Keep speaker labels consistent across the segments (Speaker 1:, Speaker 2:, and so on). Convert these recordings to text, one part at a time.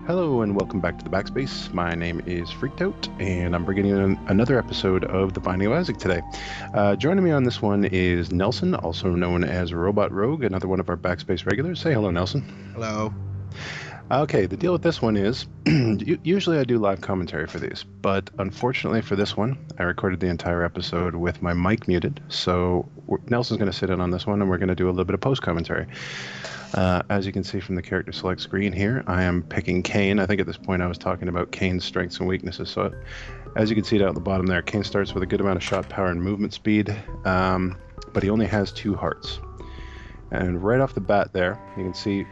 Speaker 1: Hello and welcome back to the Backspace. My name is Freaked Out, and I'm bringing you another episode of The Binding of Isaac today. Joining me on this one is Nelson, also known as RobotRogue, another one of our Backspace regulars. Say hello, Nelson.
Speaker 2: Hello.
Speaker 1: Okay, the deal with this one is, usually I do live commentary for these, but unfortunately for this one, I recorded the entire episode with my mic muted, so Nelson's going to sit in on this one, and we're going to do a little bit of post-commentary. As you can see from the character select screen here, I am picking Cain. I think at this point I was talking about Cain's strengths and weaknesses. So as you can see down at the bottom there, Cain starts with a good amount of shot power and movement speed, but he only has 2 hearts. And right off the bat there, you can see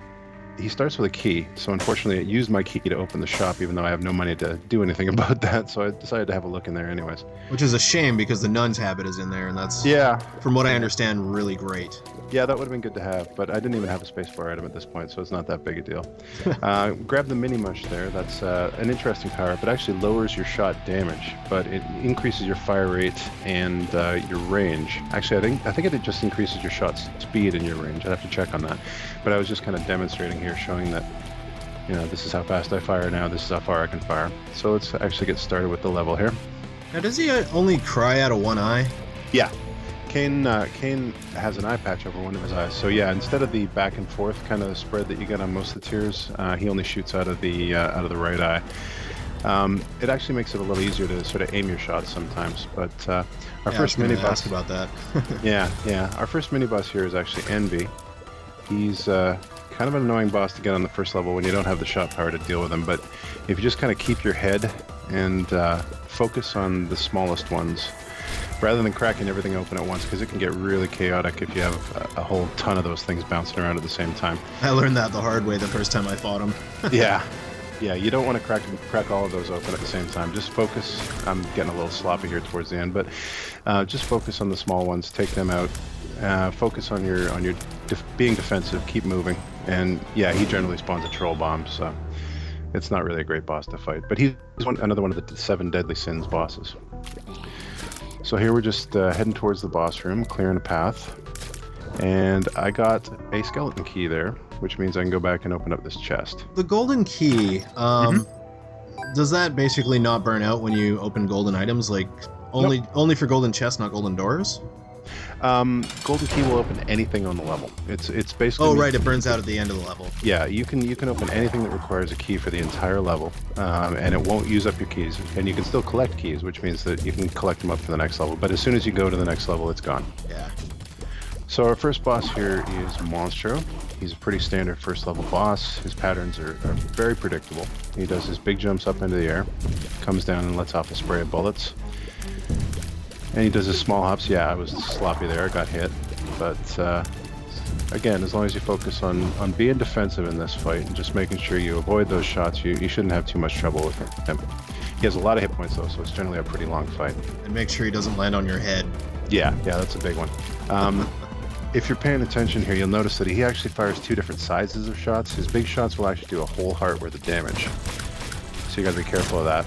Speaker 1: he starts with a key. So unfortunately, it used my key to open the shop, even though I have no money to do anything about that. So I decided to have a look in there anyways.
Speaker 2: Which is a shame because the nun's habit is in there, and that's, from what I understand, really great.
Speaker 1: Yeah, that would have been good to have, but I didn't even have a spacebar item at this point, so it's not that big a deal. Grab the mini mush there. That's an interesting power up. It actually lowers your shot damage, but it increases your fire rate and your range. Actually, I think it just increases your shot speed and your range. I'd have to check on that. But I was just kind of demonstrating here, showing that, you know, this is how fast I fire now, this is how far I can fire. So let's actually get started with the level here.
Speaker 2: Now, does he only cry out of one eye?
Speaker 1: Yeah. Cain has an eye patch over one of his eyes, so yeah, instead of the back and forth kind of spread that you get on most of the tiers, he only shoots out of the right eye. It actually makes it a little easier to sort of aim your shots sometimes. But our first mini boss.
Speaker 2: Ask about that.
Speaker 1: yeah. Our first mini boss here is actually Envy. He's kind of an annoying boss to get on the first level when you don't have the shot power to deal with him. But if you just kind of keep your head and focus on the smallest ones, rather than cracking everything open at once, because it can get really chaotic if you have a whole ton of those things bouncing around at the same time.
Speaker 2: I learned that the hard way the first time I fought him.
Speaker 1: Yeah, you don't want to crack all of those open at the same time. Just focus. I'm getting a little sloppy here towards the end, but just focus on the small ones, take them out. Focus on your being defensive, keep moving, and yeah, he generally spawns a troll bomb, so it's not really a great boss to fight. But he's another one of the 7 deadly sins bosses. So here we're just heading towards the boss room, clearing a path, and I got a skeleton key there, which means I can go back and open up this chest.
Speaker 2: The golden key, does that basically not burn out when you open golden items? Like, only for golden chests, not golden doors?
Speaker 1: Golden key will open anything on the level. It's basically.
Speaker 2: Oh right, it burns out at the end of the level.
Speaker 1: Yeah, you can open anything that requires a key for the entire level, and it won't use up your keys. And you can still collect keys, which means that you can collect them up for the next level. But as soon as you go to the next level, it's gone.
Speaker 2: Yeah.
Speaker 1: So our first boss here is Monstro. He's a pretty standard first level boss. His patterns are very predictable. He does his big jumps up into the air, comes down and lets off a spray of bullets. And he does his small hops. Yeah, I was sloppy there. I got hit. But again, as long as you focus on being defensive in this fight and just making sure you avoid those shots, you shouldn't have too much trouble with him. He has a lot of hit points, though, so it's generally a pretty long fight.
Speaker 2: And make sure he doesn't land on your head.
Speaker 1: Yeah, that's a big one. If you're paying attention here, you'll notice that he actually fires 2 different sizes of shots. His big shots will actually do a whole heart worth of damage. So you gotta be careful of that.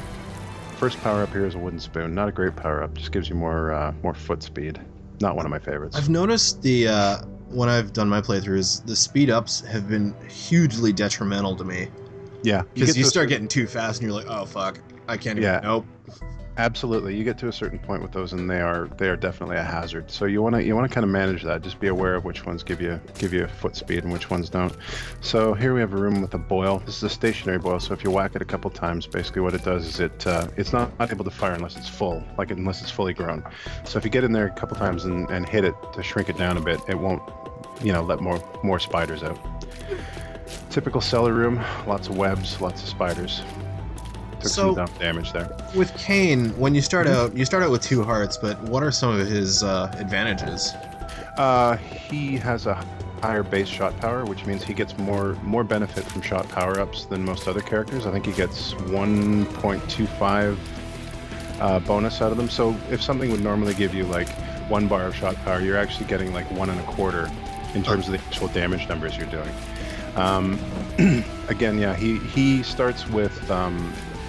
Speaker 1: First power up here is a wooden spoon. Not a great power up. Just gives you more foot speed. Not one of my favorites.
Speaker 2: I've noticed when I've done my playthroughs, the speed ups have been hugely detrimental to me.
Speaker 1: Yeah,
Speaker 2: because you start getting too fast and you're like, oh fuck, I can't even. Nope.
Speaker 1: Absolutely, you get to a certain point with those, and they are definitely a hazard. So you want to kind of manage that. Just be aware of which ones give you foot speed and which ones don't. So here we have a room with a boil. This is a stationary boil, so if you whack it a couple times, basically what it does is it's not able to fire unless it's full, unless it's fully grown. So if you get in there a couple times and hit it to shrink it down a bit, it won't, let more spiders out. Typical cellar room, lots of webs, lots of spiders. Took some damage there.
Speaker 2: With Cain, when you start out, with 2 hearts, but what are some of his advantages?
Speaker 1: He has a higher base shot power, which means he gets more benefit from shot power-ups than most other characters. I think he gets 1.25 bonus out of them. So if something would normally give you 1 bar of shot power, you're actually getting 1.25 in terms of the actual damage numbers you're doing. Again, yeah, he starts with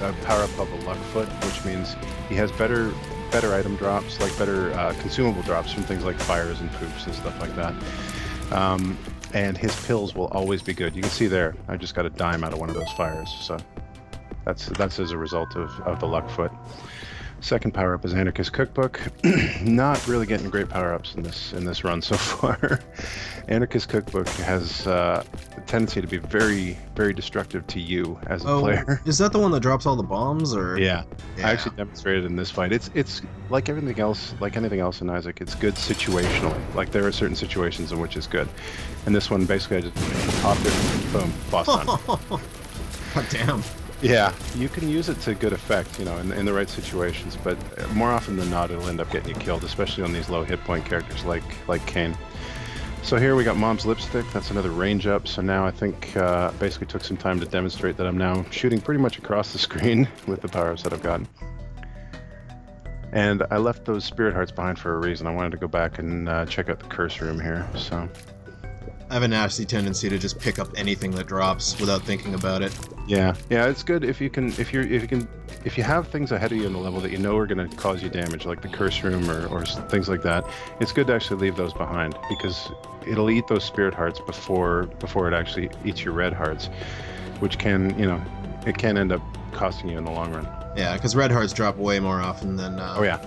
Speaker 1: a power up of a luck foot, which means he has better item drops, better consumable drops from things like fires and poops and stuff like that. and his pills will always be good. You can see there, I just got a dime out of one of those fires, so that's as a result of the luck foot. Second power up is Anarchist Cookbook. Not really getting great power ups in this run so far. Anarchist Cookbook has a tendency to be very, very destructive to you as a player.
Speaker 2: Is that the one that drops all the bombs, or?
Speaker 1: Yeah. I actually demonstrated in this fight. It's like everything else, like anything else in Isaac. It's good situationally. Like there are certain situations in which it's good, and this one basically I just popped it, boom, boss done.
Speaker 2: God damn.
Speaker 1: Yeah, you can use it to good effect, you know, in the right situations, but more often than not, it'll end up getting you killed, especially on these low hit point characters like Cain. So here we got Mom's Lipstick. That's another range up. So now I think basically took some time to demonstrate that I'm now shooting pretty much across the screen with the power-ups that I've gotten. And I left those Spirit Hearts behind for a reason. I wanted to go back and check out the Curse Room here. So
Speaker 2: I have a nasty tendency to just pick up anything that drops without thinking about it.
Speaker 1: Yeah, it's good if you have things ahead of you in the level that you know are going to cause you damage, like the Curse Room or things like that. It's good to actually leave those behind because it'll eat those Spirit Hearts before it actually eats your Red Hearts, which can, you know, it can end up costing you in the long run.
Speaker 2: Yeah, because Red Hearts drop way more often than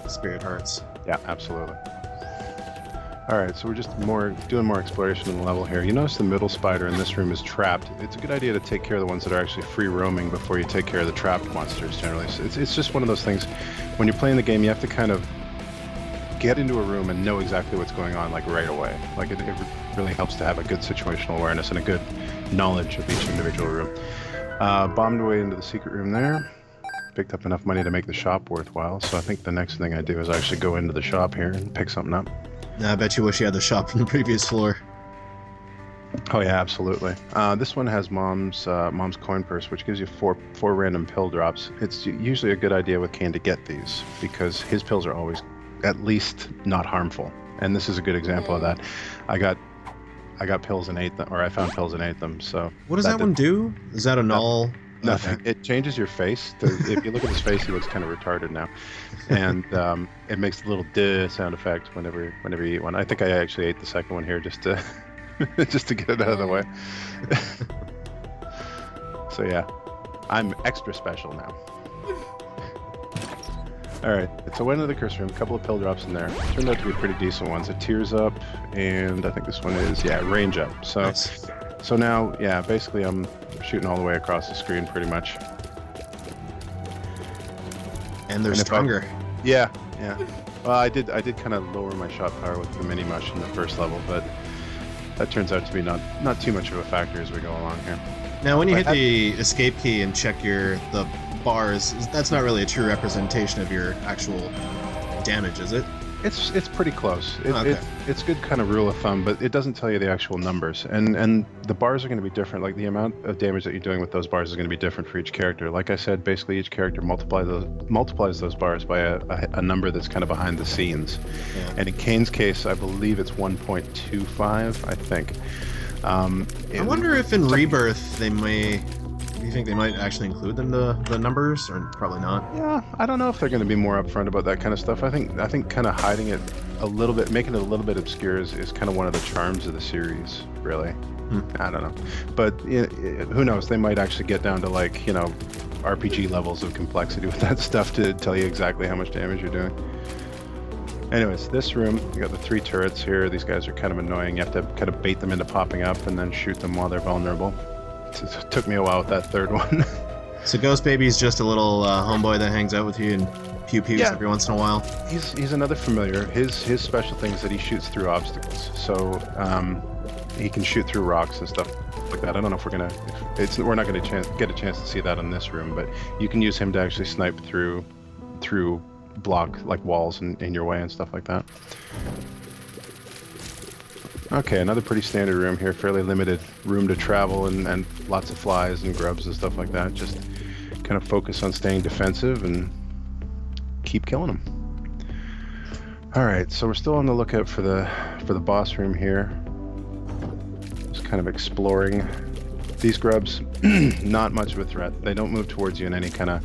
Speaker 2: Spirit Hearts.
Speaker 1: Yeah, absolutely. Alright, so we're just doing more exploration in the level here. You notice the middle spider in this room is trapped. It's a good idea to take care of the ones that are actually free roaming before you take care of the trapped monsters generally. So it's just one of those things, when you're playing the game, you have to kind of get into a room and know exactly what's going on like right away. Like it really helps to have a good situational awareness and a good knowledge of each individual room. Bombed away into the secret room there. Picked up enough money to make the shop worthwhile, so I think the next thing I do is actually go into the shop here and pick something up.
Speaker 2: I bet you wish you had the shop from the previous floor.
Speaker 1: Oh yeah, absolutely. This one has Mom's coin purse, which gives you four random pill drops. It's usually a good idea with Cain to get these because his pills are always at least not harmful, and this is a good example of that. I got pills and ate them, or I found pills and ate them. So
Speaker 2: what does that one do? Is that a null?
Speaker 1: Nothing. Okay. It changes your face. If you look at his face, he looks kind of retarded now, and it makes a little duh sound effect whenever you eat one. I think I actually ate the second one here just to just to get it out of the way. So yeah, I'm extra special now. All right, so I went into the Curse Room. A couple of pill drops in there. Turned out to be pretty decent ones. A Tears Up, and I think this one is range up. So. Nice. So now, yeah, basically I'm shooting all the way across the screen pretty much.
Speaker 2: And they're stronger.
Speaker 1: Yeah. Well, I did kind of lower my shot power with the mini mush in the first level, but that turns out to be not too much of a factor as we go along here.
Speaker 2: Now, when you hit the escape key and check the bars, that's not really a true representation of your actual damage, is it?
Speaker 1: It's pretty close. It's good kind of rule of thumb, but it doesn't tell you the actual numbers. And the bars are going to be different. Like the amount of damage that you're doing with those bars is going to be different for each character. Like I said, basically each character multiplies those bars by a number that's kind of behind the scenes. Yeah. And in Cain's case, I believe it's 1.25, I think.
Speaker 2: I wonder if in Rebirth do you think they might actually include them the numbers, or probably not?
Speaker 1: Yeah, I don't know if they're going to be more upfront about that kind of stuff. I think kind of hiding it a little bit, making it a little bit obscure is kind of one of the charms of the series, really. I don't know, but who knows? They might actually get down to like, you know, RPG levels of complexity with that stuff to tell you exactly how much damage you're doing. Anyways, this room, you got the 3 turrets here. These guys are kind of annoying. You have to kind of bait them into popping up and then shoot them while they're vulnerable. It took me a while with that third one.
Speaker 2: So Ghost Baby's just a little homeboy that hangs out with you and pew-pews every once in a while?
Speaker 1: He's another familiar. His special thing is that he shoots through obstacles. So he can shoot through rocks and stuff like that. I don't know if we're not gonna get a chance to see that in this room, but you can use him to actually snipe through block like walls in your way and stuff like that. Okay, another pretty standard room here, fairly limited room to travel and lots of flies and grubs and stuff like that. Just kind of focus on staying defensive and keep killing them. All right, so we're still on the lookout for the boss room here. Just kind of exploring. These grubs, not much of a threat. They don't move towards you in any kind of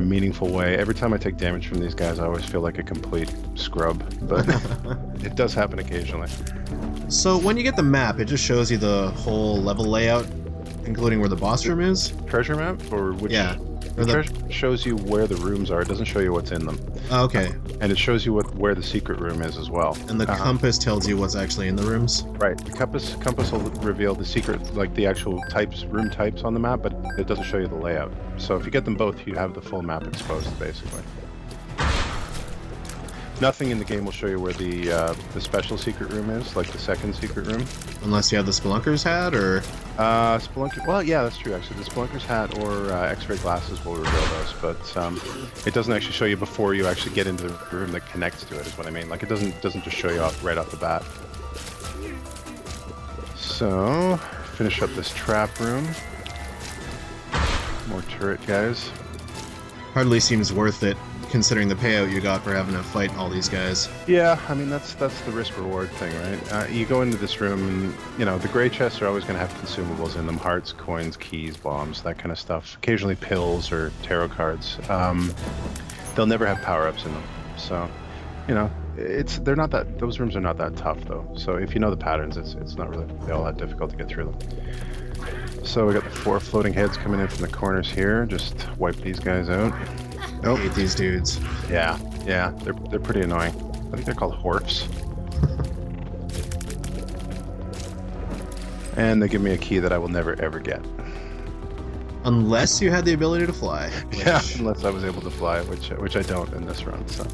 Speaker 1: meaningful way. Every time I take damage from these guys, I always feel like a complete scrub, but it does happen occasionally.
Speaker 2: So when you get the map, it just shows you the whole level layout, including where the boss room is?
Speaker 1: Treasure map, or which?
Speaker 2: Yeah.
Speaker 1: The treasure shows you where the rooms are. It doesn't show you what's in them.
Speaker 2: Oh, okay.
Speaker 1: And it shows you where the secret room is as well.
Speaker 2: And the compass tells you what's actually in the rooms?
Speaker 1: Right. The compass will reveal the secret, like the actual room types on the map, but it doesn't show you the layout. So if you get them both, you have the full map exposed, basically. Nothing in the game will show you where the special secret room is, like the second secret room.
Speaker 2: Unless you have the Spelunker's hat, or?
Speaker 1: Spelunker. Well, yeah, that's true. Actually, the Spelunker's hat or X-ray glasses will reveal those, but it doesn't actually show you before you actually get into the room that connects to it. Is what I mean. Like it doesn't just show you right off the bat. So, finish up this trap room. More turret guys.
Speaker 2: Hardly seems worth it, considering the payout you got for having to fight all these guys.
Speaker 1: Yeah, I mean that's the risk-reward thing, right? You go into this room and, you know, the gray chests are always going to have consumables in them. Hearts, coins, keys, bombs, that kind of stuff. Occasionally pills or tarot cards. They'll never have power-ups in them. So, you know, those rooms are not that tough, though. So if you know the patterns, it's not really all that difficult to get through them. So we got the 4 floating heads coming in from the corners here. Just wipe these guys out.
Speaker 2: Nope. I hate these dudes.
Speaker 1: Yeah, they're pretty annoying. I think they're called Horfs. And they give me a key that I will never ever get.
Speaker 2: Unless you had the ability to fly. Which...
Speaker 1: Yeah, unless I was able to fly, which I don't in this run. So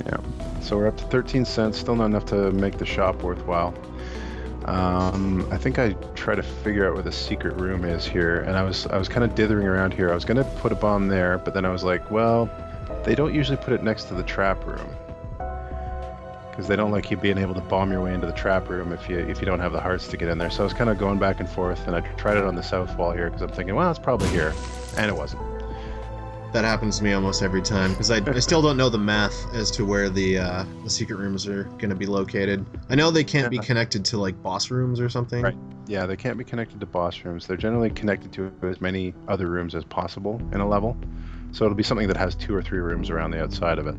Speaker 1: yeah, so we're up to 13 cents. Still not enough to make the shop worthwhile. I think I try to figure out where the secret room is here, and I was kind of dithering around here. I was gonna put a bomb there, but then I was like, well, they don't usually put it next to the trap room because they don't like you being able to bomb your way into the trap room if you don't have the hearts to get in there. So I was kind of going back and forth, and I tried it on the south wall here because I'm thinking, well, it's probably here, and it wasn't.
Speaker 2: That happens to me almost every time, because I still don't know the math as to where the secret rooms are going to be located. I know they can't be connected to, like, boss rooms or something.
Speaker 1: Right. Yeah, they can't be connected to boss rooms. They're generally connected to as many other rooms as possible in a level. So it'll be something that has 2 or 3 rooms around the outside of it.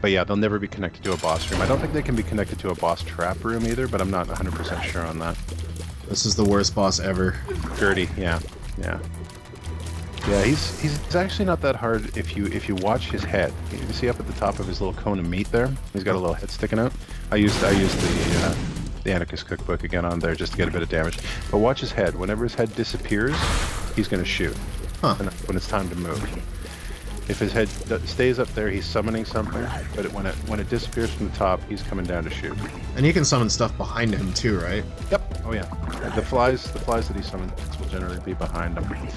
Speaker 1: But yeah, they'll never be connected to a boss room. I don't think they can be connected to a boss trap room either, but I'm not 100% sure on that.
Speaker 2: This is the worst boss ever.
Speaker 1: Gertie, yeah. Yeah, he's actually not that hard if you watch his head. You can see up at the top of his little cone of meat there. He's got a little head sticking out. I used the Anarchist Cookbook again on there just to get a bit of damage. But watch his head. Whenever his head disappears, he's going to shoot. When it's time to move. If his head stays up there, he's summoning something. But when it disappears from the top, he's coming down to shoot.
Speaker 2: And he can summon stuff behind him too, right?
Speaker 1: Yep. Oh yeah. The flies that he summons will generally be behind him.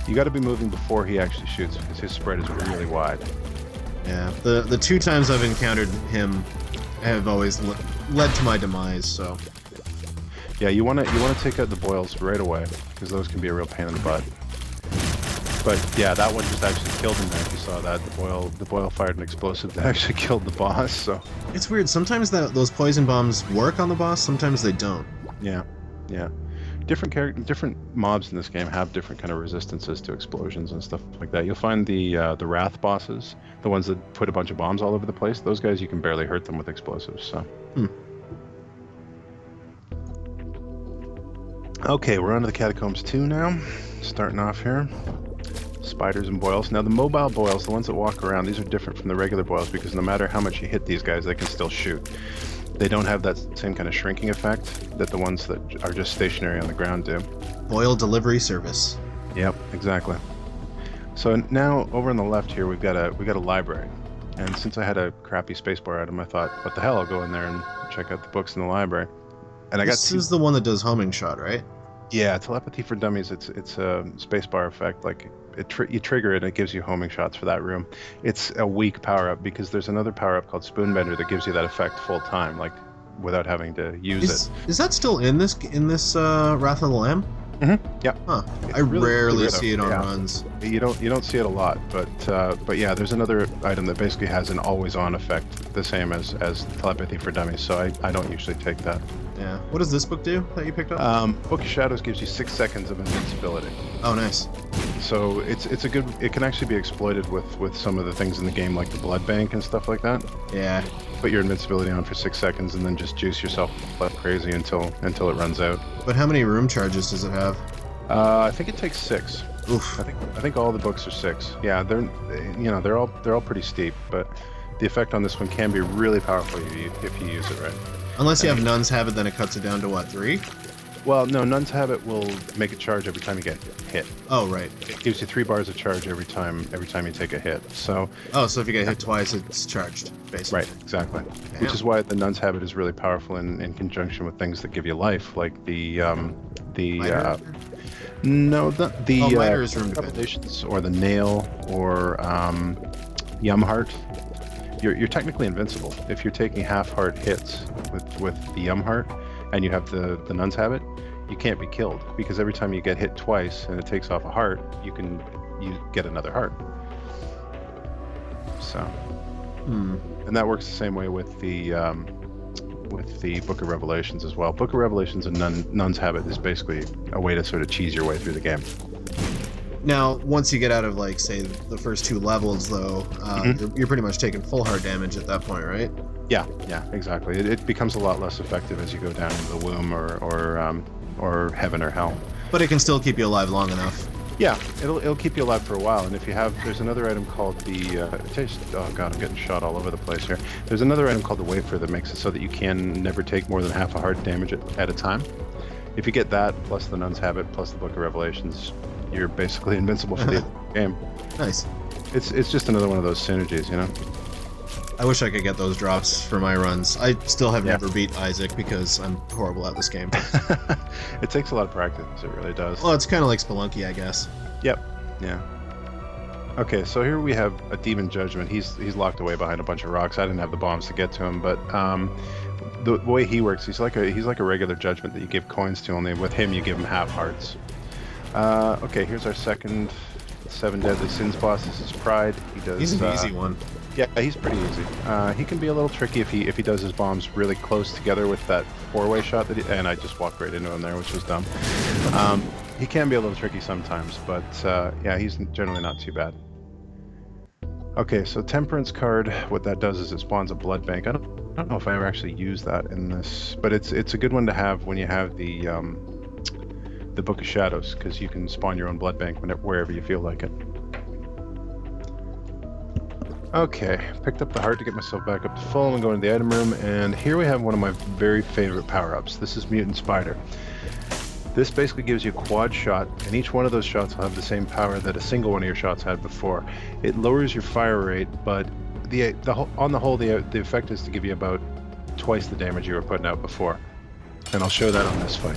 Speaker 1: You got to be moving before he actually shoots because his spread is really wide.
Speaker 2: Yeah. The 2 times I've encountered him have always led to my demise. So.
Speaker 1: Yeah, you want to take out the boils right away because those can be a real pain in the butt. But yeah, that one just actually killed him there. If you saw that, the boil fired an explosive that actually killed the boss. So
Speaker 2: it's weird. Sometimes those poison bombs work on the boss. Sometimes they don't.
Speaker 1: Yeah. Different mobs in this game have different kind of resistances to explosions and stuff like that. You'll find the wrath bosses, the ones that put a bunch of bombs all over the place. Those guys, you can barely hurt them with explosives. So. Okay, we're on to the Catacombs 2 now. Starting off here. Spiders and boils. Now the mobile boils, the ones that walk around, these are different from the regular boils because no matter how much you hit these guys, they can still shoot. They don't have that same kind of shrinking effect that the ones that are just stationary on the ground do.
Speaker 2: Boil delivery service.
Speaker 1: Yep, exactly. So now over on the left here, we've got a library. And since I had a crappy spacebar item, I thought, what the hell, I'll go in there and check out the books in the library. And
Speaker 2: this is the one that does homing shot, right?
Speaker 1: Yeah, telepathy for dummies. It's a spacebar effect. Like you trigger it, and it gives you homing shots for that room. It's a weak power up because there's another power up called Spoonbender that gives you that effect full time, like without having to use it.
Speaker 2: Is that still in this Wrath of the Lamb?
Speaker 1: Mm-hmm. Yeah.
Speaker 2: Huh. I rarely see it on runs.
Speaker 1: You don't see it a lot, but yeah, there's another item that basically has an always-on effect, the same as telepathy for dummies. So I don't usually take that.
Speaker 2: Yeah. What does this book do that you picked up?
Speaker 1: Book of Shadows gives you 6 seconds of invincibility.
Speaker 2: Oh, nice.
Speaker 1: So it's a good. It can actually be exploited with some of the things in the game, like the blood bank and stuff like that.
Speaker 2: Yeah.
Speaker 1: put your invincibility on for 6 seconds and then just juice yourself like crazy until it runs out.
Speaker 2: But how many room charges does it have?
Speaker 1: I think it takes 6.
Speaker 2: Oof.
Speaker 1: I think all the books are 6. Yeah, they're all pretty steep, but the effect on this one can be really powerful if you use it right.
Speaker 2: Unless you have Nun's Habit, then it cuts it down to what, 3?
Speaker 1: Well, no, Nun's Habit will make a charge every time you get hit.
Speaker 2: Oh, right.
Speaker 1: It gives you 3 bars of charge every time you take a hit. So.
Speaker 2: Oh, so if you get hit twice, it's charged, basically.
Speaker 1: Right, exactly.
Speaker 2: Damn.
Speaker 1: Which is why the Nun's Habit is really powerful in conjunction with things that give you life, like
Speaker 2: Miter is room
Speaker 1: Revelations, or the Nail, or Yum Heart. You're technically invincible if you're taking half heart hits with the Yum Heart, and you have the Nun's Habit. You can't be killed because every time you get hit twice and it takes off a heart, you get another heart. So, and that works the same way with the Book of Revelations as well. Book of Revelations and Nun's Habit is basically a way to sort of cheese your way through the game.
Speaker 2: Now, once you get out of, like, say, the first 2 levels, though, you're pretty much taking full heart damage at that point, right?
Speaker 1: Yeah, exactly. It becomes a lot less effective as you go down into the womb or heaven or hell.
Speaker 2: But it can still keep you alive long enough.
Speaker 1: Yeah, it'll keep you alive for a while. And if you have, there's another item called the oh god, I'm getting shot all over the place here. There's another item called the Wafer that makes it so that you can never take more than half a heart damage at a time. If you get that plus the Nun's Habit plus the Book of Revelations, you're basically invincible for the game.
Speaker 2: Nice.
Speaker 1: It's just another one of those synergies, you know.
Speaker 2: I wish I could get those drops for my runs. I still have never beat Isaac because I'm horrible at this game.
Speaker 1: It takes a lot of practice, it really does.
Speaker 2: Well, it's kind of like Spelunky, I guess.
Speaker 1: Yep. Yeah. Okay, so here we have a Demon Judgment. He's locked away behind a bunch of rocks. I didn't have the bombs to get to him, but the way he works, he's like a regular Judgment that you give coins to. Only with him, you give him half hearts. Okay, here's our second 7 Deadly Sins boss. This is Pride.
Speaker 2: He's an easy one.
Speaker 1: Yeah, he's pretty easy. He can be a little tricky if he does his bombs really close together with that 4-way shot and I just walked right into him there, which was dumb. He can be a little tricky sometimes, but yeah, he's generally not too bad. Okay, so Temperance card, what that does is it spawns a blood bank. I don't know if I ever actually used that in this, but it's a good one to have when you have the Book of Shadows, because you can spawn your own blood bank wherever you feel like it. Okay, picked up the heart to get myself back up to full and go into the item room, and here we have one of my very favorite power-ups. This is Mutant Spider. This basically gives you a quad shot, and each one of those shots will have the same power that a single one of your shots had before. It lowers your fire rate, but on the whole, the effect is to give you about twice the damage you were putting out before. And I'll show that on this fight.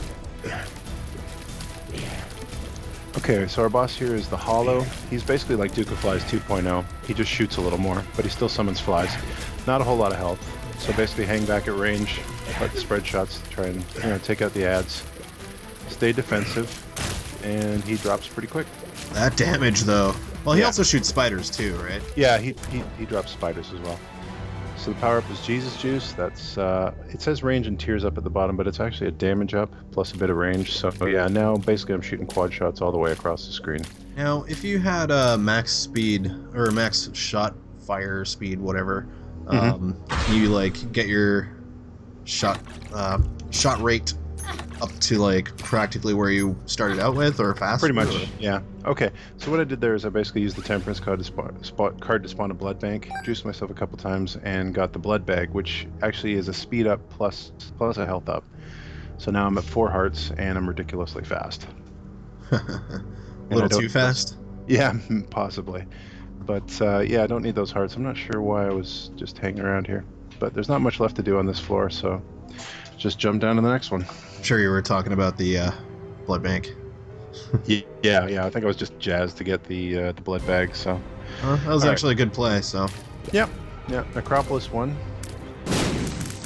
Speaker 1: Okay, so our boss here is the Hollow. He's basically like Duke of Flies 2.0. He just shoots a little more, but he still summons flies. Not a whole lot of health. So basically hang back at range, let the spread shots try and take out the ads. Stay defensive, and he drops pretty quick.
Speaker 2: That damage, though. Well, he also shoots spiders too, right?
Speaker 1: Yeah, he drops spiders as well. So the power up is Jesus Juice. That's it says range and tears up at the bottom, but it's actually a damage up plus a bit of range. So yeah, now basically I'm shooting quad shots all the way across the screen.
Speaker 2: Now, if you had max speed or max shot fire speed, whatever, you like get your shot rate up to like practically where you started out with, or faster?
Speaker 1: Pretty much, yeah. Okay, so what I did there is I basically used the Temperance card to spawn a blood bank, juiced myself a couple times, and got the blood bag, which actually is a speed up plus a health up. So now I'm at 4 hearts, and I'm ridiculously fast.
Speaker 2: A little too fast?
Speaker 1: Yeah, possibly. But yeah, I don't need those hearts. I'm not sure why I was just hanging around here. But there's not much left to do on this floor, so just jump down to the next one.
Speaker 2: I'm sure you were talking about the blood bank.
Speaker 1: yeah. I think I was just jazzed to get the blood bag. So
Speaker 2: that was actually a good play. So.
Speaker 1: Yeah. Necropolis 1.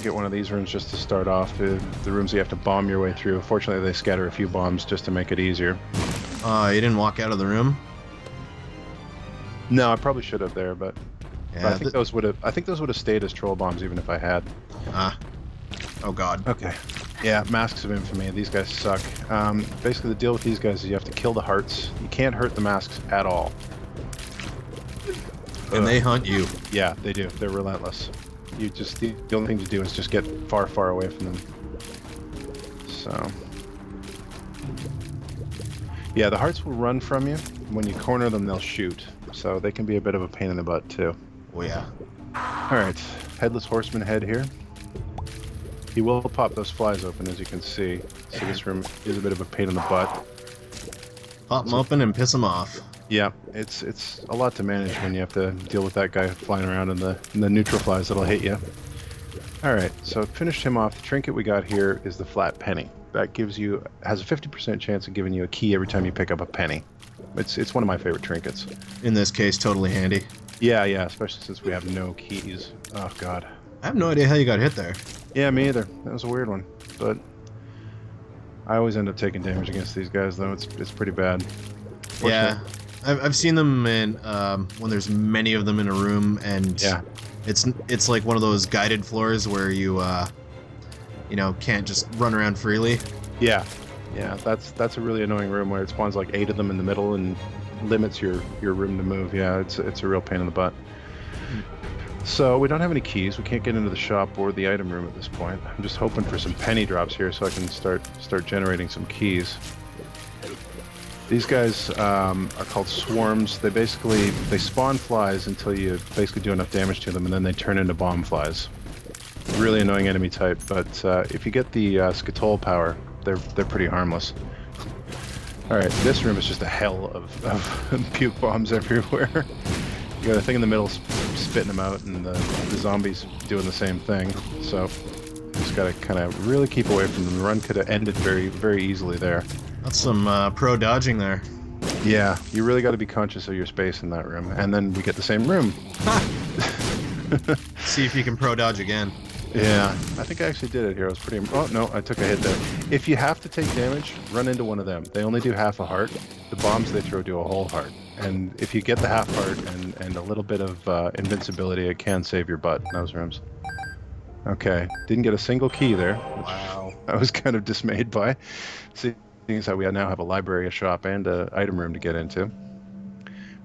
Speaker 1: Get one of these rooms just to start off. The rooms you have to bomb your way through. Fortunately, they scatter a few bombs just to make it easier.
Speaker 2: You didn't walk out of the room?
Speaker 1: No, I probably should have there, but
Speaker 2: yeah,
Speaker 1: I think those would have stayed as troll bombs even if I had.
Speaker 2: Oh god.
Speaker 1: Okay. Yeah, Masks of Infamy. These guys suck. Basically, the deal with these guys is you have to kill the hearts. You can't hurt the masks at all.
Speaker 2: And they hunt you.
Speaker 1: Yeah, they do. They're relentless. You just the only thing to do is just get far, far away from them. So, yeah, the hearts will run from you. When you corner them, they'll shoot. So they can be a bit of a pain in the butt too.
Speaker 2: Oh yeah.
Speaker 1: All right, headless horseman head here. He will pop those flies open, as you can see. So this room is a bit of a pain in the butt.
Speaker 2: Pop them open and piss them off.
Speaker 1: Yeah, it's a lot to manage when you have to deal with that guy flying around in the neutral flies that'll hit you. All right, so finished him off. The trinket we got here is the flat penny. That has a 50% chance of giving you a key every time you pick up a penny. It's one of my favorite trinkets.
Speaker 2: In this case, totally handy.
Speaker 1: Yeah, especially since we have no keys. Oh god.
Speaker 2: I have no idea how you got hit there.
Speaker 1: Yeah, me either. That was a weird one, but I always end up taking damage against these guys, though. It's pretty bad.
Speaker 2: Yeah, I've seen them in when there's many of them in a room, and
Speaker 1: yeah,
Speaker 2: it's like one of those guided floors where you can't just run around freely.
Speaker 1: Yeah, that's a really annoying room where it spawns like 8 of them in the middle and limits your room to move. Yeah, it's a real pain in the butt. So we don't have any keys. We can't get into the shop or the item room at this point. I'm just hoping for some penny drops here so I can start generating some keys. These guys are called swarms. They spawn flies until you basically do enough damage to them, and then they turn into bomb flies. Really annoying enemy type, but if you get the Skatol power, they're pretty harmless. All right, this room is just a hell of puke bombs everywhere. You got a thing in the middle spitting them out, and the zombies doing the same thing. So just got to kind of really keep away from them. The run could have ended very, very easily there.
Speaker 2: That's some pro dodging there.
Speaker 1: Yeah, you really got to be conscious of your space in that room. And then we get the same room.
Speaker 2: See if you can pro dodge again.
Speaker 1: Yeah, I think I actually did it here. I was pretty... Oh, no, I took a hit there. If you have to take damage, run into one of them. They only do half a heart. The bombs they throw do a whole heart. And if you get the half heart and a little bit of invincibility, it can save your butt in those rooms. Okay, didn't get a single key there.
Speaker 2: Wow.
Speaker 1: I was kind of dismayed by. Seeing as how we now have a library, a shop, and an item room to get into.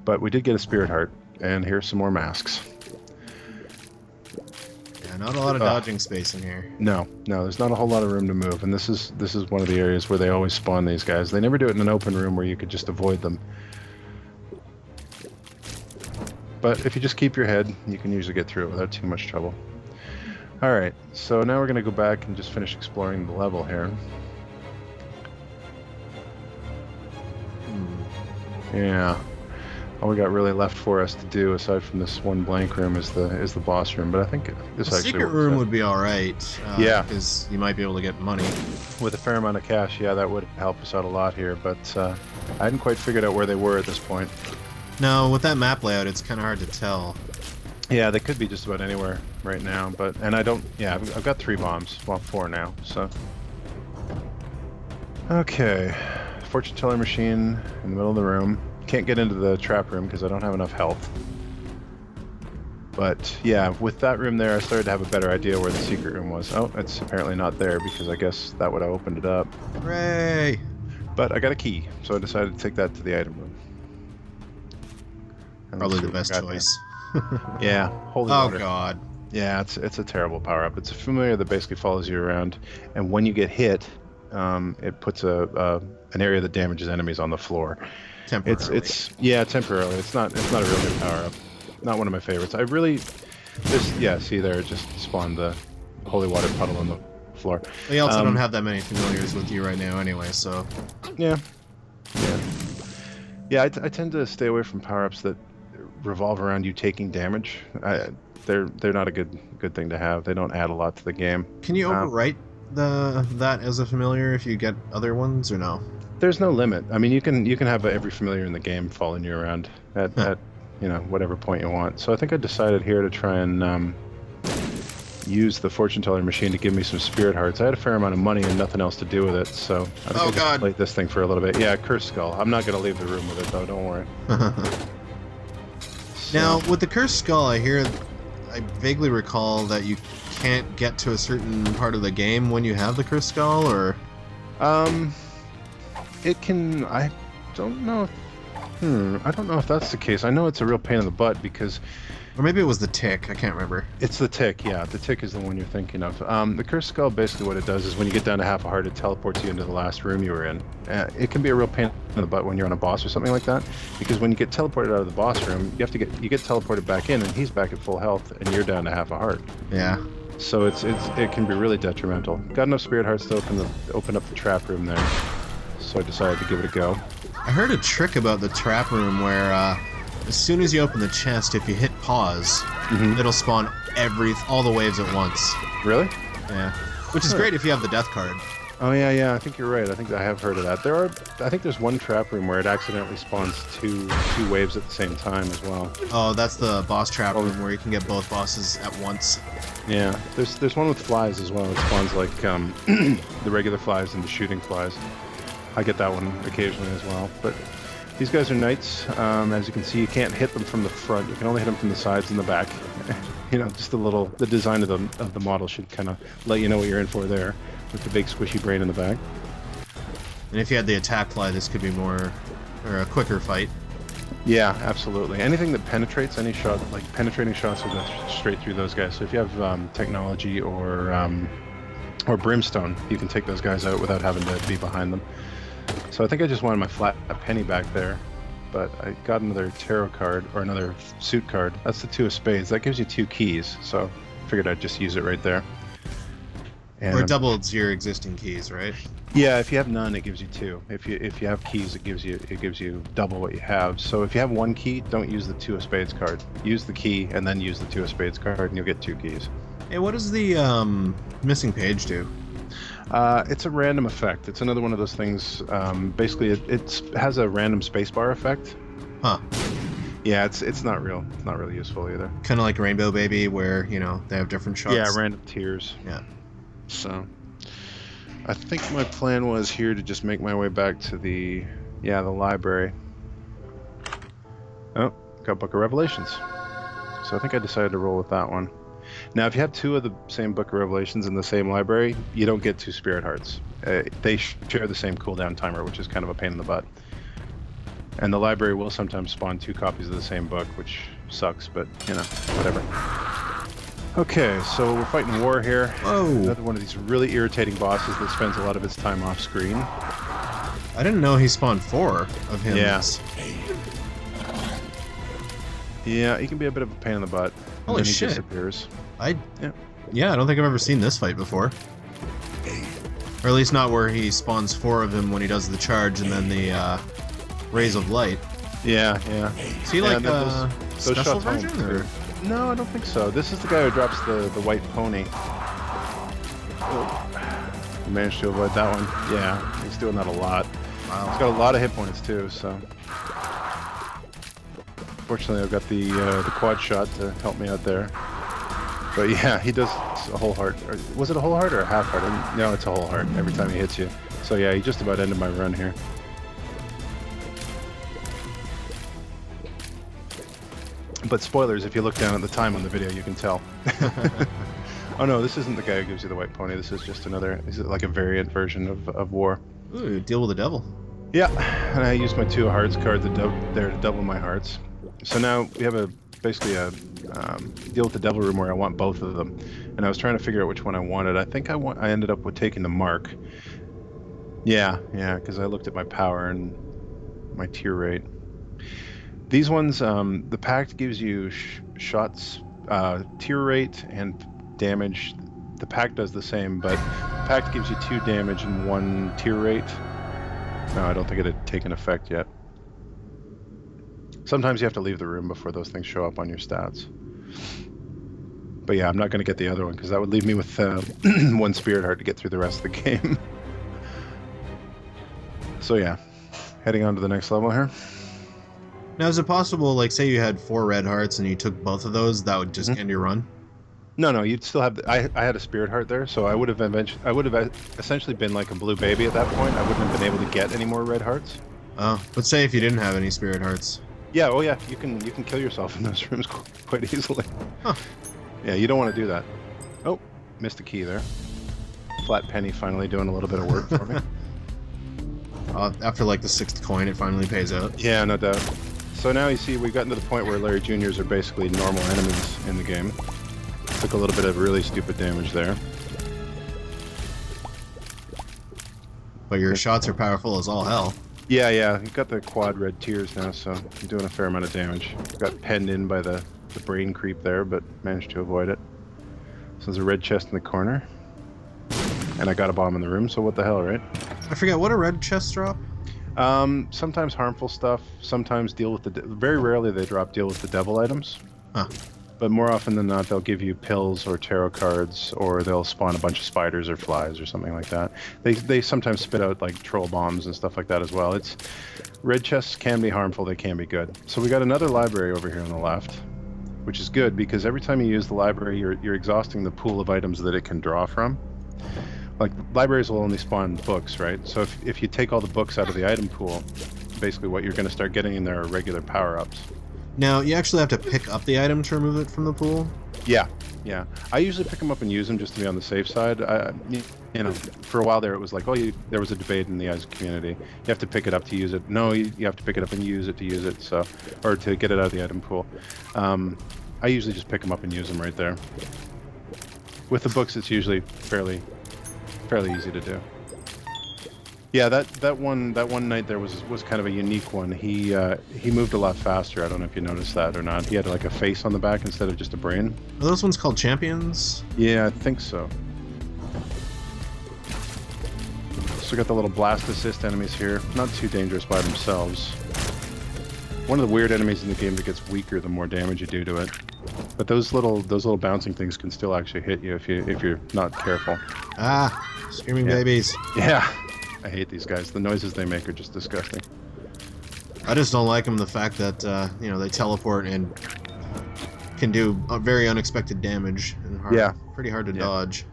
Speaker 1: But we did get a spirit heart, and here's some more masks.
Speaker 2: Yeah, not a lot of dodging space in here.
Speaker 1: No, there's not a whole lot of room to move, and this is one of the areas where they always spawn these guys. They never do it in an open room where you could just avoid them. But if you just keep your head, you can usually get through it without too much trouble. Alright, so now we're going to go back and just finish exploring the level here. Yeah. All we got really left for us to do, aside from this one blank room, is the boss room. But I think this actually
Speaker 2: secret room would be alright.
Speaker 1: Yeah.
Speaker 2: Because you might be able to get money.
Speaker 1: With a fair amount of cash, yeah, that would help us out a lot here. But I hadn't quite figured out where they were at this point.
Speaker 2: No, with that map layout, it's kind of hard to tell.
Speaker 1: Yeah, they could be just about anywhere right now, I've got 3 bombs, well 4 now, so. Okay, fortune teller machine in the middle of the room. Can't get into the trap room because I don't have enough health. But yeah, with that room there, I started to have a better idea where the secret room was. Oh, it's apparently not there because I guess that would have opened it up.
Speaker 2: Hooray!
Speaker 1: But I got a key, so I decided to take that to the item room. And
Speaker 2: Probably the best choice.
Speaker 1: Yeah, holy water.
Speaker 2: Oh god.
Speaker 1: Yeah, it's a terrible power-up. It's a familiar that basically follows you around, and when you get hit, it puts an area that damages enemies on the floor.
Speaker 2: Temporarily.
Speaker 1: Yeah, temporarily. It's not a real good power-up. Not one of my favorites. See there, it just spawned the holy water puddle on the floor.
Speaker 2: We also don't have that many familiars with you right now anyway, so...
Speaker 1: Yeah, I tend to stay away from power-ups that revolve around you taking damage. They're not a good thing to have. They don't add a lot to the game.
Speaker 2: Can you overwrite that as a familiar if you get other ones, or no?
Speaker 1: There's no limit. I mean, you can have every familiar in the game following you around at whatever point you want. So I think I decided here to try and use the fortune teller machine to give me some spirit hearts. I had a fair amount of money and nothing else to do with it, so I think I just played this thing for a little bit. Yeah, cursed skull. I'm not gonna leave the room with it though. Don't worry.
Speaker 2: Now, with the cursed skull, I vaguely recall that you can't get to a certain part of the game when you have the cursed skull, or...
Speaker 1: It can... I don't know if... I don't know if that's the case. I know it's a real pain in the butt because
Speaker 2: Or maybe it was the tick. I can't remember.
Speaker 1: It's the tick, yeah. The tick is the one you're thinking of. The cursed skull, basically what it does is when you get down to half a heart, it teleports you into the last room you were in. It can be a real pain in the butt when you're on a boss or something like that, because when you get teleported out of the boss room, you get teleported back in, and he's back at full health, and you're down to half a heart.
Speaker 2: Yeah.
Speaker 1: So it can be really detrimental. Got enough spirit hearts to open up the trap room there, so I decided to give it a go.
Speaker 2: I heard a trick about the trap room where as soon as you open the chest, if you hit pause, it'll spawn all the waves at once.
Speaker 1: Really?
Speaker 2: Yeah. Which is great if you have the death card.
Speaker 1: Oh yeah, I think you're right. I think I have heard of that. I think there's one trap room where it accidentally spawns two waves at the same time as well.
Speaker 2: Oh, that's the boss trap room where you can get both bosses at once.
Speaker 1: Yeah, there's one with flies as well. It spawns like the regular flies and the shooting flies. I get that one occasionally as well. But these guys are knights. As you can see, you can't hit them from the front. You can only hit them from the sides and the back. You know, just the design of the model should kind of let you know what you're in for there, with the big squishy brain in the back.
Speaker 2: And if you had the attack fly, this could be a quicker fight.
Speaker 1: Yeah, absolutely. Anything that penetrates, any shot, like penetrating shots, will go straight through those guys. So if you have technology or brimstone, you can take those guys out without having to be behind them. So I think I just wanted my flat penny back there, but I got another tarot card, or another suit card. That's the 2 of spades. That gives you 2 keys, so I figured I'd just use it right there. And
Speaker 2: or doubles your existing keys, right?
Speaker 1: Yeah, if you have none, it gives you 2. If you have keys, it gives you double what you have. So if you have 1 key, don't use the 2 of spades card. Use the key and then use the 2 of spades card, and you'll get 2 keys.
Speaker 2: Hey, what does the missing page do?
Speaker 1: It's a random effect. It's another one of those things. Basically, it has a random spacebar effect.
Speaker 2: Huh.
Speaker 1: Yeah, it's not real. It's not really useful either.
Speaker 2: Kind of like Rainbow Baby, where they have different shots.
Speaker 1: Yeah, random tiers.
Speaker 2: Yeah.
Speaker 1: So, I think my plan was here to just make my way back to the library. Oh, got Book of Revelations. So I think I decided to roll with that one. Now, if you have 2 of the same Book of Revelations in the same library, you don't get 2 Spirit Hearts. They share the same cooldown timer, which is kind of a pain in the butt. And the library will sometimes spawn 2 copies of the same book, which sucks, but, whatever. Okay, so we're fighting war here.
Speaker 2: Whoa.
Speaker 1: Another one of these really irritating bosses that spends a lot of its time off screen.
Speaker 2: I didn't know he spawned 4 of him.
Speaker 1: Yeah. Yeah, he can be a bit of a pain in the butt.
Speaker 2: Holy
Speaker 1: and then
Speaker 2: shit.
Speaker 1: He disappears.
Speaker 2: Yeah, I don't think I've ever seen this fight before. Or at least not where he spawns 4 of him when he does the charge and then the rays of light.
Speaker 1: Yeah.
Speaker 2: Is he like a special
Speaker 1: shots
Speaker 2: version? Or?
Speaker 1: No, I don't think so. This is the guy who drops the white pony. Oh. Managed to avoid that one. Yeah, he's doing that a lot.
Speaker 2: Wow.
Speaker 1: He's got a lot of hit points too, so... Fortunately, I've got the quad shot to help me out there. But yeah, he does a whole heart. Was it a whole heart or a half heart? No, it's a whole heart every time he hits you. So yeah, he just about ended my run here. But spoilers, if you look down at the time on the video, you can tell. Oh no, this isn't the guy who gives you the white pony. This is just another, is it like a variant version of war?
Speaker 2: Ooh, deal with the devil.
Speaker 1: Yeah, and I used my 2 hearts card there to double my hearts. So now we have basically a deal with the devil room where I want both of them, and I was trying to figure out which one I wanted. I think I ended up with taking the mark. Yeah, because I looked at my power and my tier rate. These ones, the pact gives you shots, tier rate and damage. The pact does the same, but the pact gives you 2 damage and 1 tier rate. No, I don't think it had taken effect yet. Sometimes you have to leave the room before those things show up on your stats. But yeah, I'm not going to get the other one because that would leave me with 1 Spirit Heart to get through the rest of the game. So yeah, heading on to the next level here.
Speaker 2: Now, is it possible, like, say you had 4 red hearts and you took both of those, that would just end your run?
Speaker 1: No, you'd still have. I had a Spirit Heart there, so I would have essentially been like a blue baby at that point. I wouldn't have been able to get any more red hearts.
Speaker 2: Oh, but say if you didn't have any Spirit Hearts.
Speaker 1: Yeah, oh yeah, you can kill yourself in those rooms quite easily. Huh. Yeah, you don't want to do that. Oh, missed a key there. Flat penny finally doing a little bit of work for me.
Speaker 2: After like the 6th coin, it finally pays out.
Speaker 1: Yeah, no doubt. So now you see we've gotten to the point where Larry Juniors are basically normal enemies in the game. Took a little bit of really stupid damage there.
Speaker 2: But your shots are powerful as all hell.
Speaker 1: Yeah, you've got the quad red tears now, so I'm doing a fair amount of damage. Got penned in by the brain creep there, but managed to avoid it. So there's a red chest in the corner. And I got a bomb in the room, so what the hell, right?
Speaker 2: I forget, what a red chest drop?
Speaker 1: Sometimes harmful stuff, sometimes deal with very rarely they drop deal with the devil items.
Speaker 2: Huh.
Speaker 1: But more often than not, they'll give you pills or tarot cards, or they'll spawn a bunch of spiders or flies or something like that. They sometimes spit out like troll bombs and stuff like that as well. Red chests can be harmful, they can be good. So we got another library over here on the left, which is good because every time you use the library, you're exhausting the pool of items that it can draw from. Like, libraries will only spawn books, right? So if you take all the books out of the item pool, basically what you're going to start getting in there are regular power-ups.
Speaker 2: Now, you actually have to pick up the item to remove it from the pool?
Speaker 1: Yeah. I usually pick them up and use them just to be on the safe side. You know, for a while there it was like, there was a debate in the eyes community. You have to pick it up to use it. No, you have to pick it up and use it, so, or to get it out of the item pool. I usually just pick them up and use them right there. With the books, it's usually fairly easy to do. Yeah, that one knight there was kind of a unique one. He moved a lot faster. I don't know if you noticed that or not. He had like a face on the back instead of just a brain.
Speaker 2: Are those ones called champions?
Speaker 1: Yeah, I think so. So we got the little blast assist enemies here. Not too dangerous by themselves. One of the weird enemies in the game that gets weaker the more damage you do to it. But those little bouncing things can still actually hit you if you're not careful.
Speaker 2: Ah, screaming babies.
Speaker 1: Yeah, I hate these guys. The noises they make are just disgusting.
Speaker 2: I just don't like them. The fact that they teleport and can do very unexpected damage and pretty hard to dodge.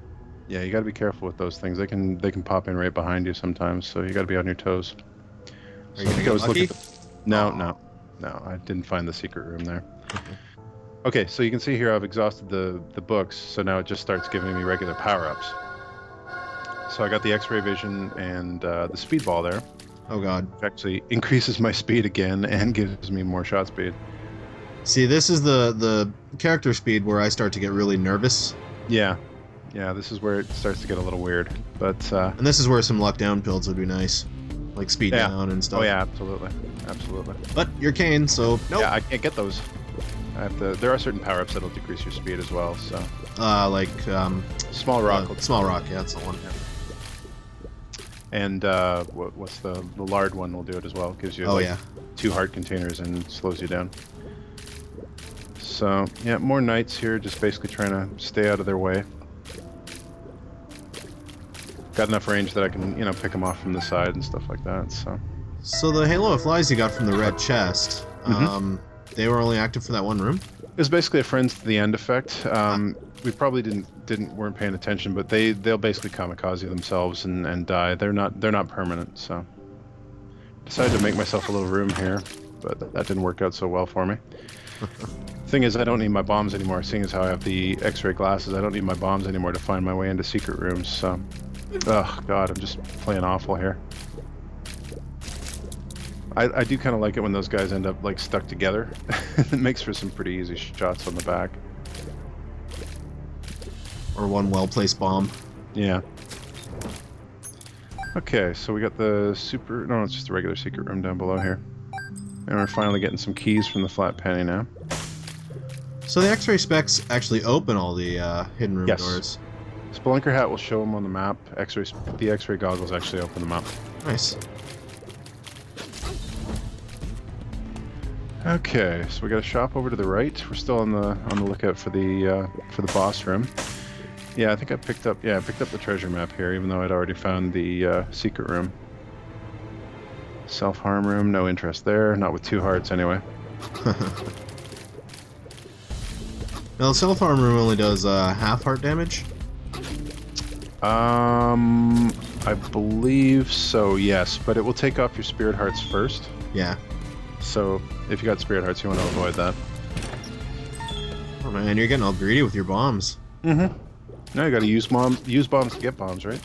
Speaker 1: Yeah, you got to be careful with those things. They can pop in right behind you sometimes, so you got to be on your toes.
Speaker 2: Are you gonna get lucky?
Speaker 1: No, I didn't find the secret room there. Okay, so you can see here I've exhausted the books, so now it just starts giving me regular power-ups. So I got the X-ray vision and the speedball there.
Speaker 2: Oh god.
Speaker 1: Which actually increases my speed again and gives me more shot speed.
Speaker 2: See, this is the character speed where I start to get really nervous.
Speaker 1: Yeah, this is where it starts to get a little weird. But
Speaker 2: and this is where some luck down pills would be nice. Like speed down and stuff.
Speaker 1: Oh yeah, absolutely.
Speaker 2: But you're Cain, so nope.
Speaker 1: Yeah, I can't get those. There are certain power-ups that'll decrease your speed as well, so... Small rock.
Speaker 2: Small rock, yeah, that's the one.
Speaker 1: Yeah. And what's the lard one will do it as well. Gives you 2 heart containers and slows you down. So, yeah, more knights here, just basically trying to stay out of their way. Got enough range that I can, pick them off from the side and stuff like that, so...
Speaker 2: So the halo of flies you got from the red chest, they were only active for that one room?
Speaker 1: It was basically a friends to the end effect. We probably weren't paying attention, but they'll basically kamikaze themselves and die. They're not permanent, so decided to make myself a little room here, but that didn't work out so well for me. Thing is, I don't need my bombs anymore. Seeing as how I have the X-ray glasses, I don't need my bombs anymore to find my way into secret rooms. So, oh god, I'm just playing awful here. I do kind of like it when those guys end up like stuck together. It makes for some pretty easy shots on the back.
Speaker 2: Or one well-placed bomb.
Speaker 1: Yeah. Okay, so we got the no, it's just a regular secret room down below here. And we're finally getting some keys from the flat penny now.
Speaker 2: So the X-ray specs actually open all the hidden room doors?
Speaker 1: Spelunker hat will show them on the map. The X-ray goggles actually open them up.
Speaker 2: Nice.
Speaker 1: Okay, so we got a shop over to the right. We're still on the lookout for the boss room. Yeah, I think I picked up the treasure map here, even though I'd already found the secret room. Self-harm room, no interest there. Not with 2 hearts, anyway.
Speaker 2: Now, the self-harm room only does half heart damage?
Speaker 1: I believe so, yes. But it will take off your spirit hearts first.
Speaker 2: Yeah.
Speaker 1: So, if you got spirit hearts, you want to avoid that.
Speaker 2: Oh man, you're getting all greedy with your bombs.
Speaker 1: Mm-hmm. Now you gotta use bombs to get bombs, right?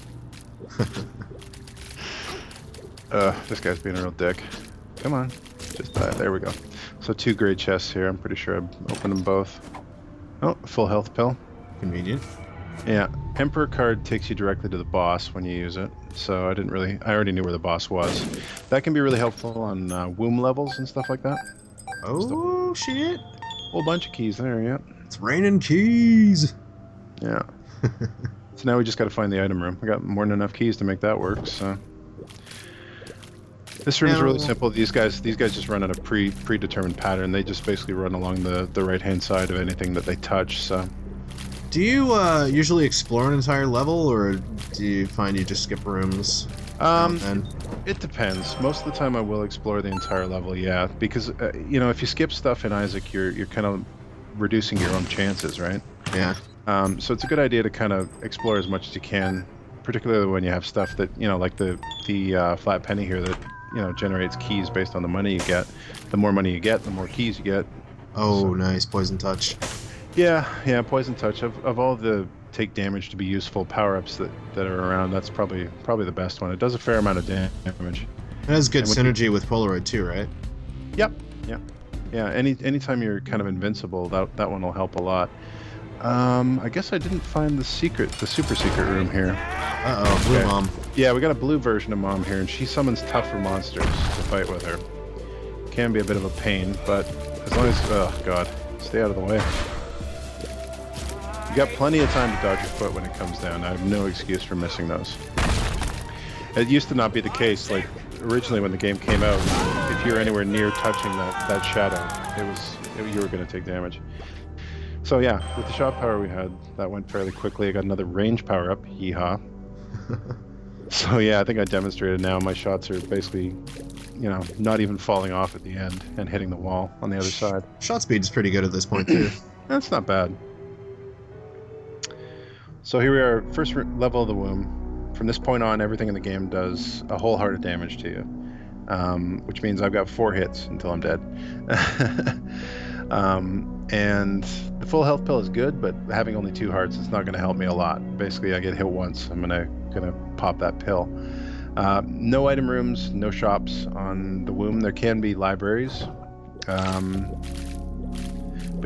Speaker 1: This guy's being a real dick. Come on. Just die. There we go. So 2 gray chests here. I'm pretty sure I've opened them both. Oh, full health pill.
Speaker 2: Convenient.
Speaker 1: Yeah, Emperor card takes you directly to the boss when you use it. So I already knew where the boss was. That can be really helpful on womb levels and stuff like that.
Speaker 2: Oh, shit.
Speaker 1: Whole bunch of keys there, yeah.
Speaker 2: It's raining keys.
Speaker 1: Yeah. So now we just got to find the item room. We got more than enough keys to make that work, so. This room is really simple. These guys just run on a predetermined pattern. They just basically run along the right-hand side of anything that they touch, so.
Speaker 2: Do you usually explore an entire level, or do you find you just skip rooms?
Speaker 1: It depends. Most of the time I will explore the entire level, yeah. Because, you know, if you skip stuff in Isaac, you're kind of reducing your own chances, right?
Speaker 2: Yeah.
Speaker 1: So it's a good idea to kind of explore as much as you can, particularly when you have stuff that, you know, like the flat penny here that, you know, generates keys based on the money you get. The more money you get, the more keys you get.
Speaker 2: Oh,
Speaker 1: So,
Speaker 2: nice. Poison touch.
Speaker 1: yeah, poison touch. Of all the take damage to be useful power-ups that are around, that's probably the best one. It does a fair amount of damage.
Speaker 2: It has good synergy with Polaroid too, right?
Speaker 1: Yep. Yeah, anytime you're kind of invincible, that one will help a lot. I guess I didn't find the super secret room here.
Speaker 2: Uh-oh, Blue Mom.
Speaker 1: Yeah, we got a blue version of Mom here, and she summons tougher monsters to fight with her. Can be a bit of a pain, but as long as, oh god, stay out of the way. You got plenty of time to dodge your foot when it comes down. I have no excuse for missing those. It used to not be the case. Like, originally when the game came out, if you were anywhere near touching that shadow, you were going to take damage. So yeah, with the shot power we had, that went fairly quickly. I got another range power up, yeehaw. So yeah, I think I demonstrated now my shots are basically, you know, not even falling off at the end and hitting the wall on the other side.
Speaker 2: Shot speed is pretty good at this point too.
Speaker 1: That's not bad. So here we are, first level of the womb. From this point on, everything in the game does a whole heart of damage to you, which means I've got 4 hits until I'm dead. And the full health pill is good, but having only 2 hearts, it's not going to help me a lot. Basically, I get hit once, I'm gonna pop that pill. No item rooms, no shops on the womb. There can be libraries, but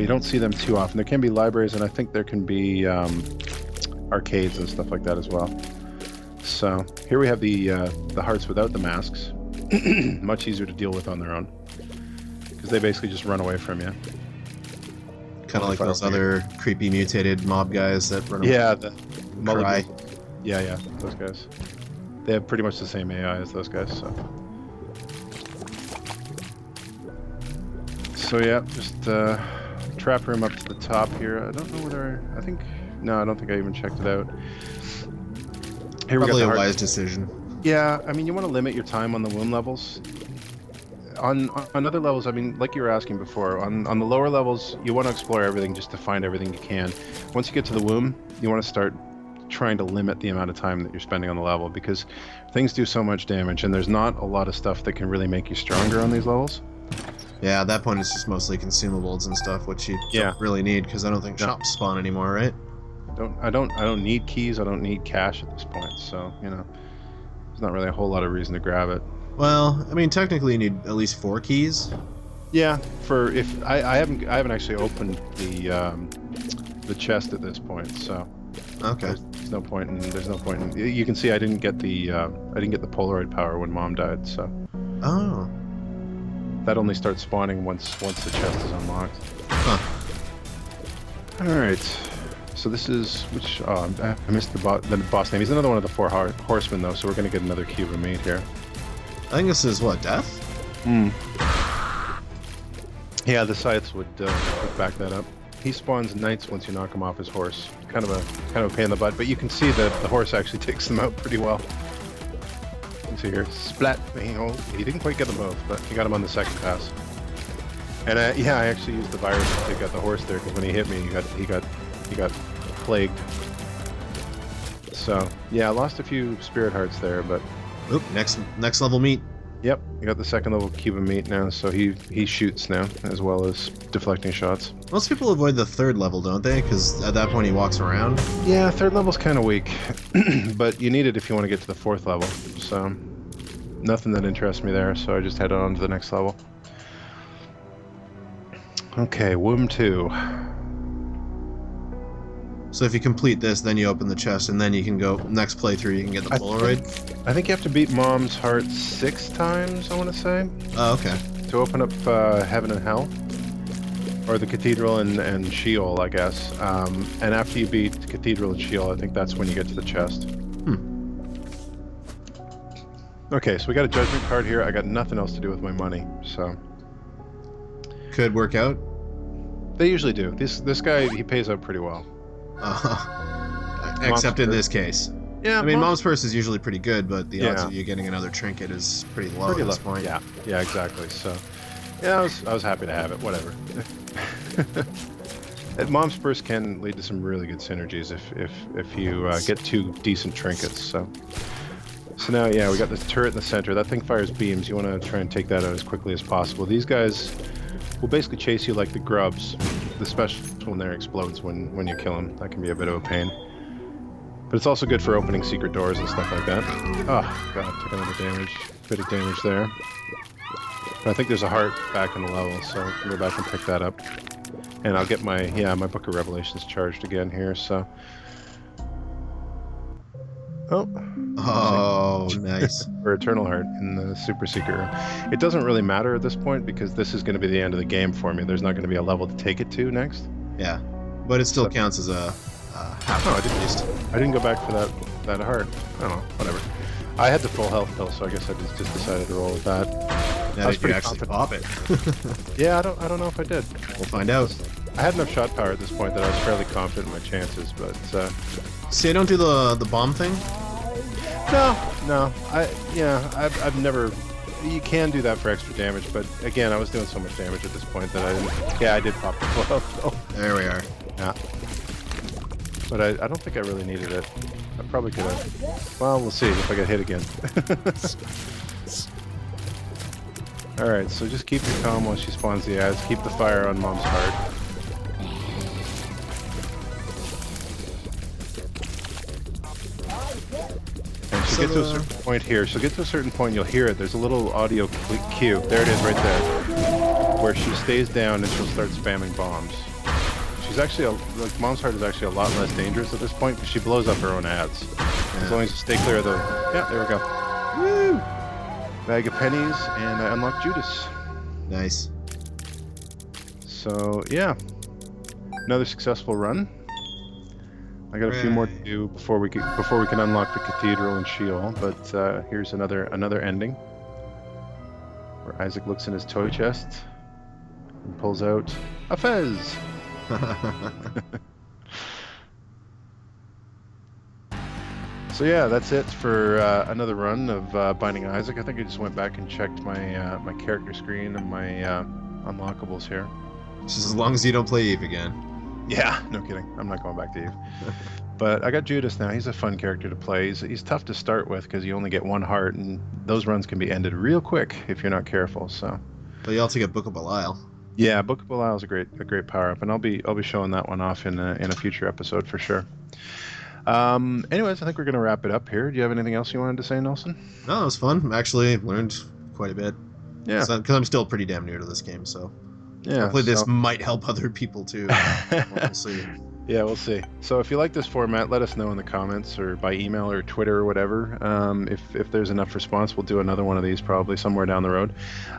Speaker 1: you don't see them too often. There can be libraries, and I think there can be arcades and stuff like that as well. So here we have the hearts without the masks. Much easier to deal with on their own, because they basically just run away from you.
Speaker 2: Kind of like those other creepy mutated mob guys that run away.
Speaker 1: Yeah, the
Speaker 2: cry.
Speaker 1: Yeah, those guys. They have pretty much the same AI as those guys, so yeah, just trap room up to the top here. I don't know whether I don't think I even checked it out. Here we got
Speaker 2: Probably a wise decision.
Speaker 1: Yeah, I mean, you want to limit your time on the womb levels. On other levels, I mean, like you were asking before, on the lower levels, you want to explore everything just to find everything you can. Once you get to the womb, you want to start trying to limit the amount of time that you're spending on the level, because things do so much damage, and there's not a lot of stuff that can really make you stronger on these levels.
Speaker 2: Yeah, at that point it's just mostly consumables and stuff, which you don't really need, because I don't think shops spawn anymore, right?
Speaker 1: I don't need keys. I don't need cash at this point, so you know, there's not really a whole lot of reason to grab it.
Speaker 2: Well, I mean, technically you need at least 4 keys.
Speaker 1: Yeah, I haven't actually opened the chest at this point, so
Speaker 2: okay.
Speaker 1: There's no point in. You can see I didn't get the Polaroid power when Mom died, so.
Speaker 2: Oh.
Speaker 1: That only starts spawning once the chest is unlocked.
Speaker 2: Huh.
Speaker 1: All right. So this is I missed the boss name. He's another one of the 4 horsemen though, so we're gonna get another cube of meat here.
Speaker 2: I think this is what, death?
Speaker 1: Yeah, the scythes would back that up. He spawns knights once you knock him off his horse. Kind of a pain in the butt, but you can see that the horse actually takes them out pretty well. You can see here, splat. He didn't quite get them both, but he got him on the second pass. And yeah, I actually used the virus to take out the horse there, because when he hit me, he got plagued. So yeah, I lost a few spirit hearts there, but.
Speaker 2: Oop, next level meat.
Speaker 1: Yep, I got the second level cube of meat now, so he shoots now, as well as deflecting shots.
Speaker 2: Most people avoid the 3rd level, don't they? Because at that point he walks around.
Speaker 1: Yeah, 3rd level's kind of weak, but you need it if you want to get to the 4th level, so nothing that interests me there, so I just head on to the next level. Okay, Womb 2.
Speaker 2: So if you complete this, then you open the chest, and then you can go next playthrough. You can get the Polaroid.
Speaker 1: I think you have to beat Mom's heart 6 times. I want to say
Speaker 2: Oh, okay.
Speaker 1: to open up Heaven and Hell, or the Cathedral and Sheol, I guess. And after you beat Cathedral and Sheol, I think that's when you get to the chest. Okay, so we got a judgment card here. I got nothing else to do with my money, so
Speaker 2: Could work out.
Speaker 1: they usually do. This guy, he pays out pretty well.
Speaker 2: Except in this case.
Speaker 1: Yeah,
Speaker 2: I mean, Mom's Purse is usually pretty good, but the odds
Speaker 1: Yeah.
Speaker 2: of you getting another trinket is pretty low
Speaker 1: pretty
Speaker 2: at this
Speaker 1: low.
Speaker 2: point.
Speaker 1: Yeah, exactly. So, yeah, I was happy to have it. Whatever. Mom's Purse can lead to some really good synergies if you get 2 decent trinkets. So now, yeah, we got this turret in the center. That thing fires beams. You want to try and take that out as quickly as possible. These guys will basically chase you like the grubs. The special one there explodes when you kill him. That can be a bit of a pain. But it's also good for opening secret doors and stuff like that. Oh, God, took another damage. Bit of damage there. But I think there's a heart back in the level, so I can go back and pick that up. And I'll get my Book of Revelations charged again here, so...
Speaker 2: Oh, nice.
Speaker 1: For Eternal Heart in the Super Secret Room. It doesn't really matter at this point, because this is going to be the end of the game for me. There's not going to be a level to take it to next.
Speaker 2: Yeah, but it still counts as a half heart at least.
Speaker 1: I didn't go back for that heart. I don't know, whatever. I had the full health pill, so I guess I just decided to roll with that.
Speaker 2: Now did you actually pop it?
Speaker 1: Yeah, I don't know if I did.
Speaker 2: We'll find out.
Speaker 1: I had enough shot power at this point that I was fairly confident in my chances, but
Speaker 2: See, I don't do the bomb thing.
Speaker 1: no. I've never. You can do that for extra damage, but again, I was doing so much damage at this point that I didn't. Yeah, I did pop the full health pill.
Speaker 2: There we are.
Speaker 1: Yeah. But I don't think I really needed it. I probably could have. Well, we'll see if I get hit again. Alright, so just keep your calm while she spawns the ads. Keep the fire on Mom's heart. And she'll get to a certain point here. She'll get to a certain point, you'll hear it. There's a little audio cue. There it is right there. Where she stays down and she'll start spamming bombs. She's actually, Mom's heart is actually a lot less dangerous at this point because she blows up her own ads. As long as you stay clear of the... Yeah, there we go. Woo! Bag of pennies, and I unlocked Judas.
Speaker 2: Nice.
Speaker 1: So, yeah. Another successful run. I got a few more to do before we can unlock the Cathedral and Sheol, but here's another ending. Where Isaac looks in his toy chest and pulls out a fez. So yeah, that's it for another run of Binding Isaac. I think I just went back and checked my my character screen and my unlockables here.
Speaker 2: Just as long as you don't play Eve again.
Speaker 1: Yeah, no kidding. I'm not going back to Eve. But I got Judas now. He's a fun character to play. He's tough to start with because you only get 1 heart, and those runs can be ended real quick if you're not careful. So.
Speaker 2: But you also get Book of Belial.
Speaker 1: Yeah, Book of Belial is a great power up, and I'll be showing that one off in a future episode for sure. Anyways, I think we're gonna wrap it up here. Do you have anything else you wanted to say, Nelson?
Speaker 2: No, it was fun. Actually, learned quite a bit.
Speaker 1: Yeah,
Speaker 2: because I'm still pretty damn new to this game, so
Speaker 1: yeah.
Speaker 2: Hopefully this might help other people too. We'll see.
Speaker 1: Yeah, we'll see. So if you like this format, let us know in the comments or by email or Twitter or whatever. If there's enough response, we'll do another one of these probably somewhere down the road.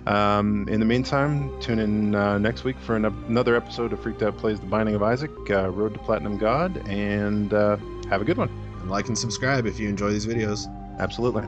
Speaker 1: In the meantime, tune in next week for another episode of Freaked Out Plays The Binding of Isaac, Road to Platinum God, and have a good one.
Speaker 2: And like and subscribe if you enjoy these videos.
Speaker 1: Absolutely.